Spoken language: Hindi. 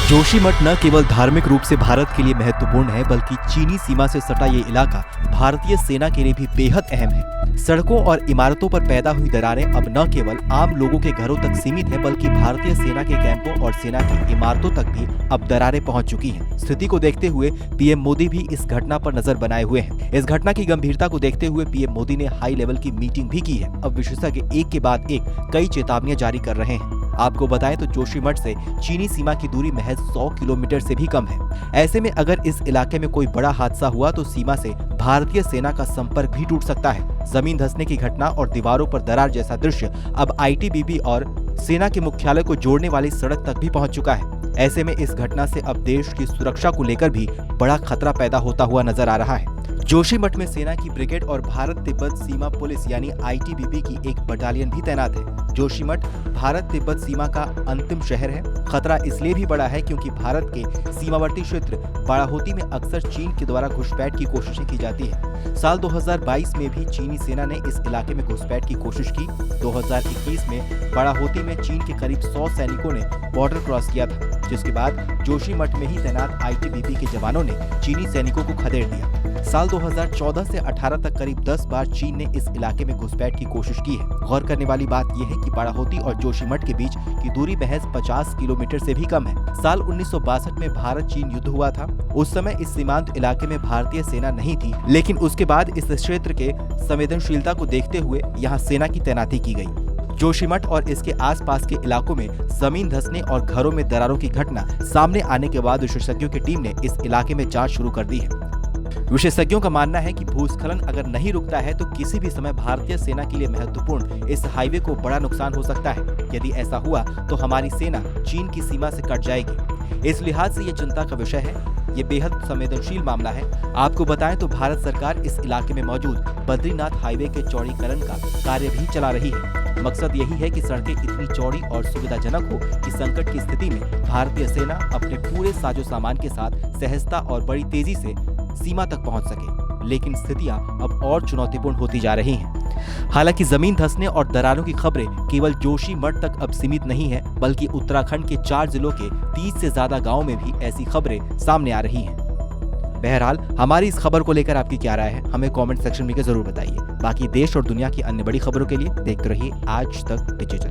जोशीमठ न केवल धार्मिक रूप से भारत के लिए महत्वपूर्ण है, बल्कि चीनी सीमा से सटा ये इलाका भारतीय सेना के लिए भी बेहद अहम है। सड़कों और इमारतों पर पैदा हुई दरारें अब न केवल आम लोगों के घरों तक सीमित है, बल्कि भारतीय सेना के कैंपों और सेना की इमारतों तक भी अब दरारें पहुंच चुकी हैं। स्थिति को देखते हुए पीएम मोदी भी इस घटना पर नजर बनाए हुए हैं। इस घटना की गंभीरता को देखते हुए पीएम मोदी ने हाई लेवल की मीटिंग भी की है। अब विशेषज्ञ एक के बाद एक कई चेतावनियां जारी कर रहे हैं। आपको बताएं तो जोशीमठ से चीनी सीमा की दूरी महज 100 किलोमीटर से भी कम है। ऐसे में अगर इस इलाके में कोई बड़ा हादसा हुआ तो सीमा से भारतीय सेना का संपर्क भी टूट सकता है। जमीन धंसने की घटना और दीवारों पर दरार जैसा दृश्य अब आईटीबीपी और सेना के मुख्यालय को जोड़ने वाली सड़क तक भी पहुंच चुका है। ऐसे में इस घटना से अब देश की सुरक्षा को लेकर भी बड़ा खतरा पैदा होता हुआ नजर आ रहा है। जोशीमठ में सेना की ब्रिगेड और भारत तिब्बत सीमा पुलिस यानी आईटीबीपी की एक बटालियन भी तैनात है। जोशीमठ भारत तिब्बत सीमा का अंतिम शहर है। खतरा इसलिए भी बड़ा है क्योंकि भारत के सीमावर्ती क्षेत्र बाड़ाहोती में अक्सर चीन के द्वारा घुसपैठ की कोशिशें की जाती है। साल 2022 में भी चीनी सेना ने इस इलाके में घुसपैठ की कोशिश की। 2021 में बाड़ाहोती में चीन के करीब 100 सैनिकों ने बॉर्डर क्रॉस किया था, जिसके बाद जोशीमठ में ही तैनात आईटीबीपी के जवानों ने चीनी सैनिकों को खदेड़ दिया। साल 2014 से 18 तक करीब 10 बार चीन ने इस इलाके में घुसपैठ की कोशिश की है। गौर करने वाली बात यह है कि बाड़ाहोती और जोशीमठ के बीच की दूरी महज 50 किलोमीटर से भी कम है। साल 1962 में भारत चीन युद्ध हुआ था। उस समय इस सीमांत इलाके में भारतीय सेना नहीं थी, लेकिन उसके बाद इस क्षेत्र के संवेदनशीलता को देखते हुए यहाँ सेना की तैनाती की गई। जोशीमठ और इसके आसपास के इलाकों में जमीन धंसने और घरों में दरारों की घटना सामने आने के बाद विशेषज्ञों की टीम ने इस इलाके में जांच शुरू कर दी है। विशेषज्ञों का मानना है कि भूस्खलन अगर नहीं रुकता है तो किसी भी समय भारतीय सेना के लिए महत्वपूर्ण इस हाईवे को बड़ा नुकसान हो सकता है। यदि ऐसा हुआ तो हमारी सेना चीन की सीमा से कट जाएगी। इस लिहाज से ये चिंता का विषय है। ये बेहद संवेदनशील मामला है। आपको बताएं तो भारत सरकार इस इलाके में मौजूद बद्रीनाथ हाईवे के चौड़ीकरण का कार्य भी चला रही है। मकसद यही है कि सड़कें इतनी चौड़ी और सुविधाजनक हो कि संकट की स्थिति में भारतीय सेना अपने पूरे साजो सामान के साथ सहजता और बड़ी तेजी से सीमा तक पहुंच सके। लेकिन स्थितियां अब और चुनौतीपूर्ण होती जा रही हैं। हालांकि जमीन धंसने और दरारों की खबरें केवल जोशीमठ तक अब सीमित नहीं है, बल्कि उत्तराखंड के 4 जिलों के 30 से ज्यादा गांवों में भी ऐसी खबरें सामने आ रही हैं। बहरहाल हमारी इस खबर को लेकर आपकी क्या राय है, हमें कमेंट सेक्शन में जरूर बताइए। बाकी देश और दुनिया की अन्य बड़ी खबरों के लिए देखते रहिए आज तक डिजिटल।